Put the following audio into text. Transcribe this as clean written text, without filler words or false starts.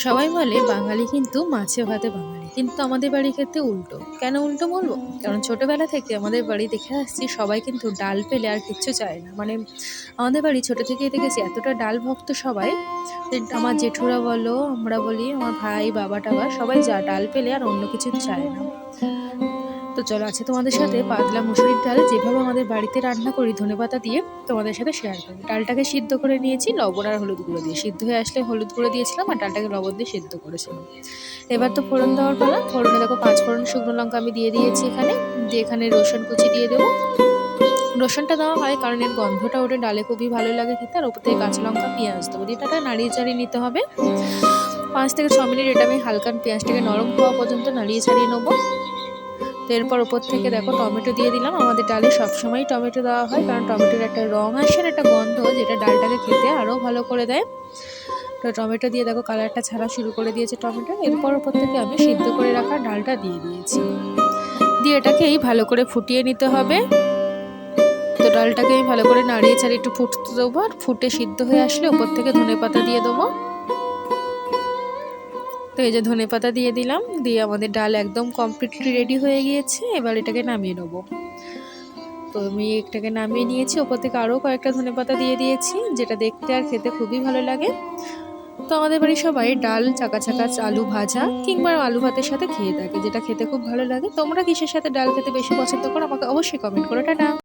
সবাই বলে বাঙালি কিন্তু মাছে ভাতে বাঙালি, কিন্তু আমাদের বাড়ির ক্ষেত্রে উল্টো। কেন উল্টো বলবো? কারণ ছোটবেলা থেকে আমাদের বাড়ি দেখে আসছি সবাই কিন্তু ডাল পেলে আর কিচ্ছু চায় না। মানে আমাদের বাড়ি ছোট থেকেই দেখেছি এতটা ডাল ভক্ত সবাই, যে আমার জেঠুরা বলো, আমরা বলি, আমার ভাই, বাবা টাবা সবাই যা ডাল পেলে আর অন্য কিছু চায় না। তো চলো আছে তোমাদের সাথে পাতলা মুসুরির ডাল যেভাবে আমাদের বাড়িতে রান্না করি ধনেপাতা দিয়ে তোমাদের সাথে শেয়ার করি। ডালটাকে সিদ্ধ করে নিয়েছি লবণ আর হলুদ গুঁড়ো দিয়ে, সিদ্ধ হয়ে আসলে হলুদ গুঁড়ো দিয়েছিলাম আর ডালটাকে লবণ দিয়ে সিদ্ধ করেছিলাম। এবার তো ফোড়ন দেওয়ার পালা। ফোড়নে দেখো 5 ফোড়ন শুকনো লঙ্কা আমি দিয়ে দিয়েছি এখানে। দিয়ে এখানে রসুন কুচি দিয়ে দেবো। রসুনটা দেওয়া হয় কারণ এর গন্ধটা ওটা ডালে খুবই ভালো লাগে খেতে। আর ওপর থেকে কাঁচা লঙ্কা, পেঁয়াজ দেবো, দিয়ে এটা নাড়িয়ে চাড়িয়ে নিতে হবে 5 থেকে 6 মিনিট। এটা আমি হালকা পেঁয়াজটাকে নরম হওয়া পর্যন্ত নাড়িয়ে ছাড়িয়ে নেবো। তো এরপর ওপর থেকে দেখো টমেটো দিয়ে দিলাম। আমাদের ডালে সবসময় টমেটো দেওয়া হয় কারণ টমেটোর একটা রং আসে আর একটা গন্ধ, যেটা ডালটাকে খেতে আরও ভালো করে দেয়। তো টমেটো দিয়ে দেখো কালারটা ছাড়া শুরু করে দিয়েছে টমেটো। এরপর ওপর থেকে আমি সিদ্ধ করে রাখা ডালটা দিয়ে দিয়েছি, দিয়ে এটাকেই ভালো করে ফুটিয়ে নিতে হবে। তো ডালটাকেই ভালো করে নাড়িয়ে ছাড়িয়ে একটু ফুটতে দেবো, আর ফুটে সিদ্ধ হয়ে আসলে ওপর থেকে ধনেপাতা দিয়ে দেবো। তো এই যে ধনেপাতা দিয়ে দিলাম, দিয়ে আমাদের ডাল একদম কমপ্লিটলি রেডি হয়ে গিয়েছে। এবার এটাকে নামিয়ে নেবো। তো আমি এটাকে নামিয়ে নিয়েছি, ওপর থেকে আরও কয়েকটা ধনেপাতা দিয়ে দিয়েছি, যেটা দেখতে আর খেতে খুবই ভালো লাগে। তো আমাদের বাড়ির সবাই ডাল চাকা চাকা আলু ভাজা কিংবা আলু ভাতের সাথে খেয়ে থাকে, যেটা খেতে খুব ভালো লাগে। তোমরা কিসের সাথে ডাল খেতে বেশি পছন্দ করো আমাকে অবশ্যই কমেন্ট করো। টাটা।